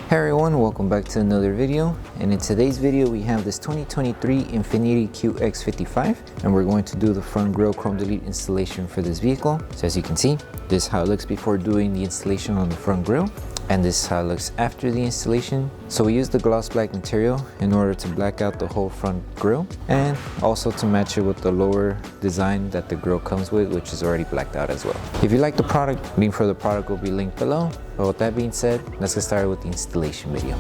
Hey everyone, welcome back to another video, and in today's video we have this 2023 Infiniti QX55 and we're going to do the front grille chrome delete installation for this vehicle. So as you can see, this is how it looks before doing the installation on the front grille, and this is how it looks after the installation. So we used the gloss black material in order to black out the whole front grille and also to match it with the lower design that the grille comes with, which is already blacked out as well. If you like the product, link for the product will be linked below. But with that being said, let's get started with the installation video.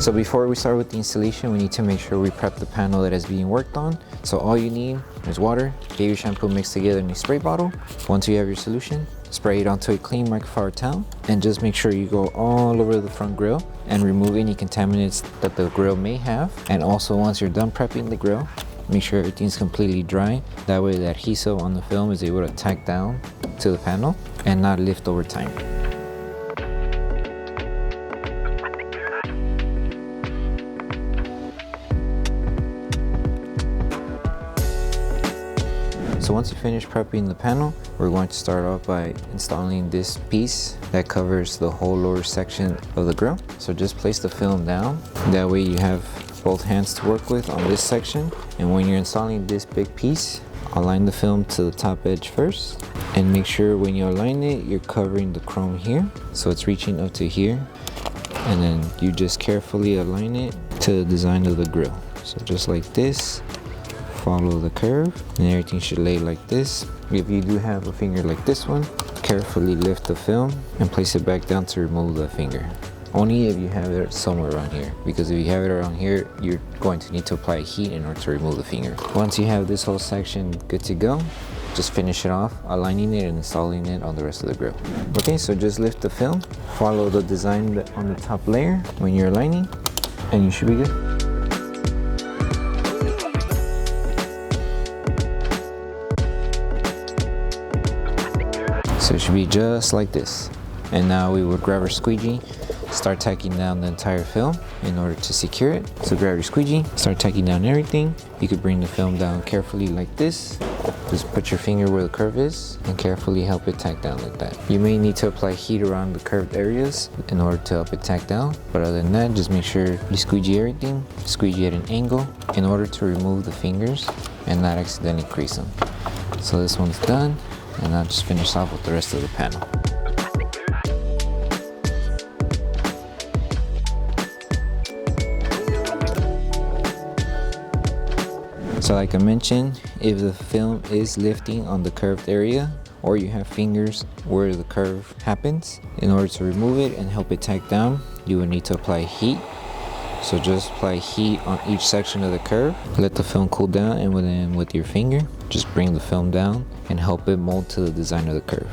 So before we start with the installation, we need to make sure we prep the panel that is being worked on. So all you need is water, get your shampoo mixed together in a spray bottle. Once you have your solution, spray it onto a clean microfiber towel and just make sure you go all over the front grille and remove any contaminants that the grille may have. And also once you're done prepping the grille, make sure everything's completely dry. That way the adhesive on the film is able to tack down to the panel and not lift over time. So once you finish prepping the panel, we're going to start off by installing this piece that covers the whole lower section of the grille. So just place the film down. That way you have both hands to work with on this section. And when you're installing this big piece, align the film to the top edge first. And make sure when you align it, you're covering the chrome here. So it's reaching up to here. And then you just carefully align it to the design of the grille. So just like this. Follow the curve and everything should lay like this. If you do have a finger like this one, carefully lift the film and place it back down to remove the finger. Only if you have it somewhere around here, because if you have it around here, you're going to need to apply heat in order to remove the finger. Once you have this whole section good to go, just finish it off, aligning it and installing it on the rest of the grille. Okay, so just lift the film, follow the design on the top layer when you're aligning, and you should be good. So it should be just like this. And now we would grab our squeegee, start tacking down the entire film in order to secure it. So grab your squeegee, start tacking down everything. You could bring the film down carefully like this. Just put your finger where the curve is and carefully help it tack down like that. You may need to apply heat around the curved areas in order to help it tack down. But other than that, just make sure you squeegee everything, squeegee at an angle in order to remove the fingers and not accidentally crease them. So this one's done. And I'll just finish off with the rest of the panel. So like I mentioned, if the film is lifting on the curved area or you have fingers where the curve happens, in order to remove it and help it tack down, you will need to apply heat. So just apply heat on each section of the curve, let the film cool down, and then with your finger, just bring the film down and help it mold to the design of the curve.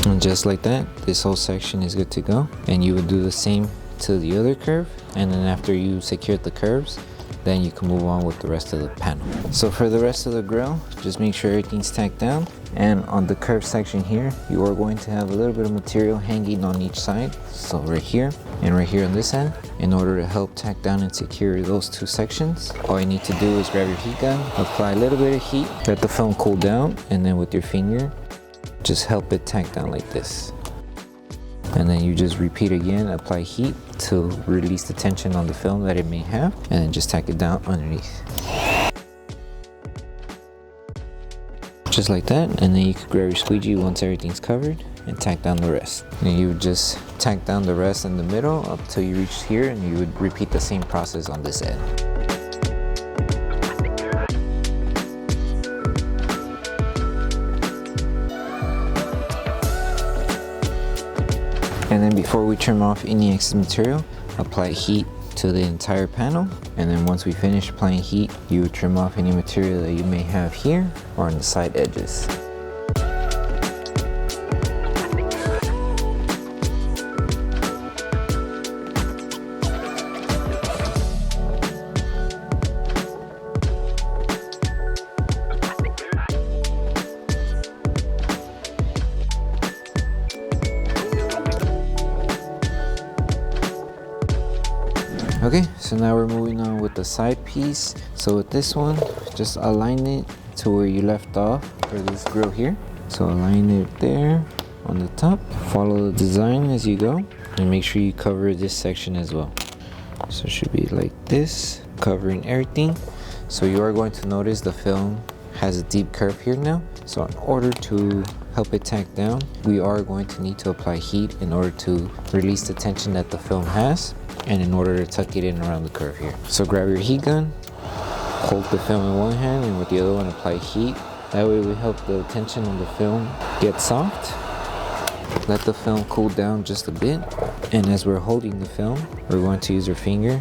And just like that, this whole section is good to go. And you would do the same to the other curve, and then after you secured the curves, then you can move on with the rest of the panel. So for the rest of the grille, just make sure everything's tacked down. And on the curved section here, you are going to have a little bit of material hanging on each side. So right here and right here on this end. In order to help tack down and secure those two sections, all you need to do is grab your heat gun, apply a little bit of heat, let the film cool down, and then with your finger, just help it tack down like this. And then you just repeat again, apply heat to release the tension on the film that it may have, and then just tack it down underneath. Just like that, and then you can grab your squeegee once everything's covered and tack down the rest. And you would just tack down the rest in the middle up till you reach here, and you would repeat the same process on this end. And then before we trim off any excess material, apply heat to the entire panel. And then once we finish applying heat, you would trim off any material that you may have here or on the side edges. Okay, so now we're moving on with the side piece. So with this one, just align it to where you left off for this grill here. So align it there on the top. Follow the design as you go, and make sure you cover this section as well. So it should be like this, covering everything. So you are going to notice the film has a deep curve here now. So in order to help it tack down, we are going to need to apply heat in order to release the tension that the film has, and in order to tuck it in around the curve here. So grab your heat gun, hold the film in one hand, and with the other one apply heat. That way we help the tension on the film get soft. Let the film cool down just a bit, and as we're holding the film, we're going to use our finger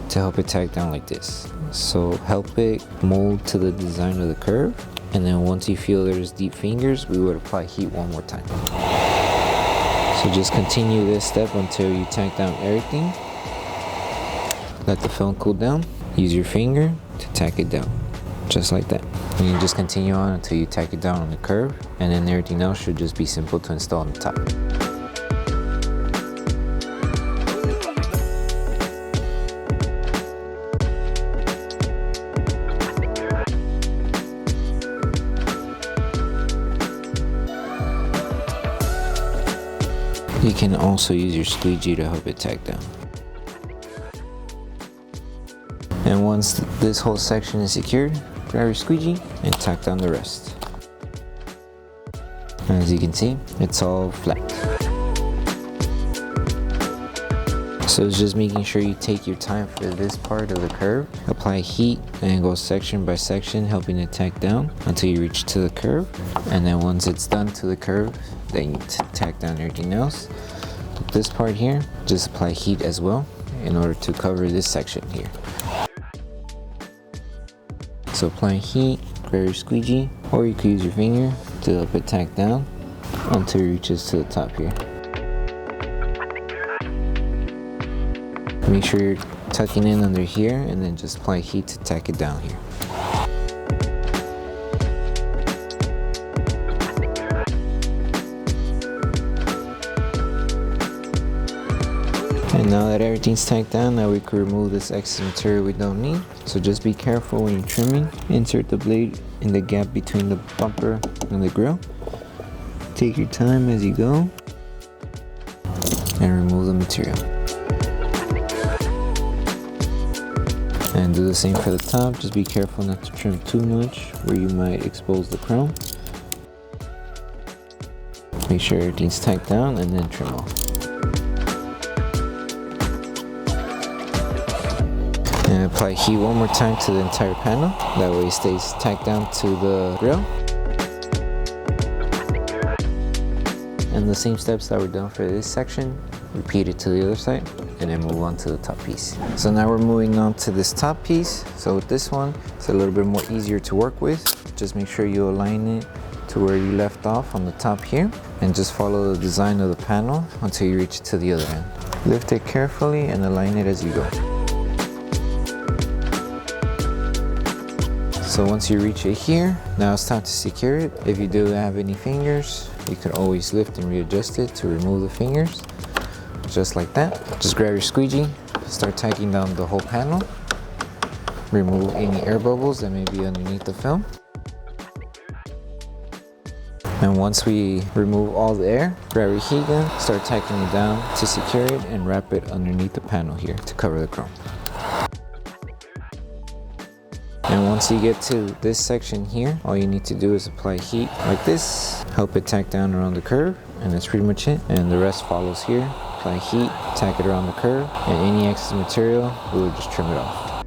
to help it tack down like this. So help it mold to the design of the curve, and then once you feel there's deep fingers, we would apply heat one more time. So just continue this step until you tack down everything. Let the film cool down, use your finger to tack it down, just like that. And you just continue on until you tack it down on the curve, and then everything else should just be simple to install on the top. You can also use your squeegee to help it tack down. And once this whole section is secured, grab your squeegee and tack down the rest. And as you can see, it's all flat. So it's just making sure you take your time for this part of the curve. Apply heat and go section by section, helping it tack down until you reach to the curve. And then once it's done to the curve, then you tack down everything else. This part here, just apply heat as well in order to cover this section here. So applying heat, grab your squeegee, or you could use your finger to help it tack down until it reaches to the top here. Make sure you're tucking in under here, and then just apply heat to tack it down here. And now that everything's tacked down, now we can remove this excess material we don't need. So just be careful when you're trimming. Insert the blade in the gap between the bumper and the grill. Take your time as you go and remove the material. And do the same for the top. Just be careful not to trim too much where you might expose the chrome. Make sure everything's tacked down and then trim off. And apply heat one more time to the entire panel. That way it stays tacked down to the grill. And the same steps that were done for this section, repeat it to the other side, and then move on to the top piece. So now we're moving on to this top piece. So with this one, it's a little bit more easier to work with. Just make sure you align it to where you left off on the top here, and just follow the design of the panel until you reach to the other end. Lift it carefully and align it as you go. So once you reach it here, now it's time to secure it. If you do have any fingers, you can always lift and readjust it to remove the fingers, just like that. Just grab your squeegee, start tacking down the whole panel. Remove any air bubbles that may be underneath the film. And once we remove all the air, grab your heat gun, start tacking it down to secure it, and wrap it underneath the panel here to cover the chrome. And once you get to this section here, all you need to do is apply heat like this, help it tack down around the curve, and that's pretty much it. And the rest follows here. Apply heat, tack it around the curve, and any excess material, we will just trim it off.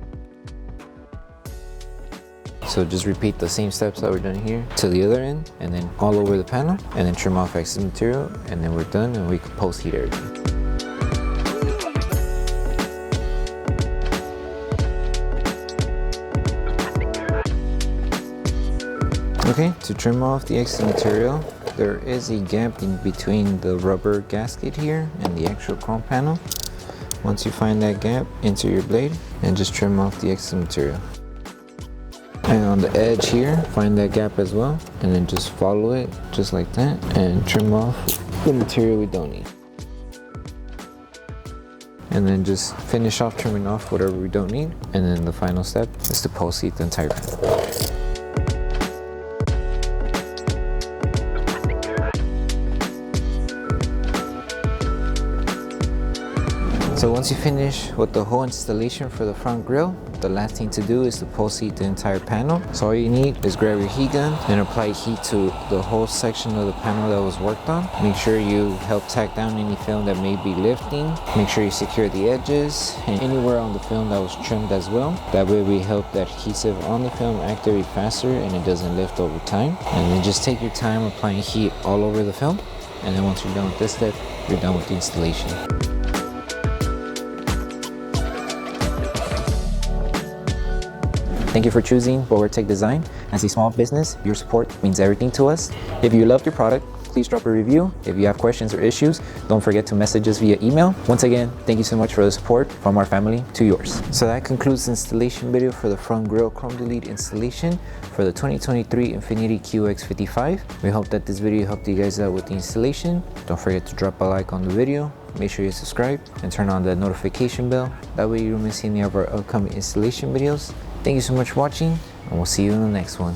So just repeat the same steps that we're done here to the other end, and then all over the panel, and then trim off excess material, and then we're done, and we can post heat everything. Okay, to trim off the excess material, there is a gap in between the rubber gasket here and the actual chrome panel. Once you find that gap, insert your blade and just trim off the excess material. And on the edge here, find that gap as well, and then just follow it just like that and trim off the material we don't need. and then just finish off trimming off whatever we don't need. And then the final step is to pulse heat the entire panel. So once you finish with the whole installation for the front grille, the last thing to do is to pulse heat the entire panel. So all you need is grab your heat gun and apply heat to the whole section of the panel that was worked on. Make sure you help tack down any film that may be lifting. Make sure you secure the edges and anywhere on the film that was trimmed as well. That way we help that adhesive on the film activate faster and it doesn't lift over time. And then just take your time applying heat all over the film. And then once you're done with this step, you're done with the installation. Thank you for choosing Bogar Tech Design. As a small business, your support means everything to us. If you loved your product, please drop a review. If you have questions or issues, don't forget to message us via email. Once again, thank you so much for the support from our family to yours. So that concludes the installation video for the front grille Chrome Delete installation for the 2023 Infiniti QX55. We hope that this video helped you guys out with the installation. Don't forget to drop a like on the video. Make sure you subscribe and turn on the notification bell. That way you don't miss any of our upcoming installation videos. Thank you so much for watching, and we'll see you in the next one.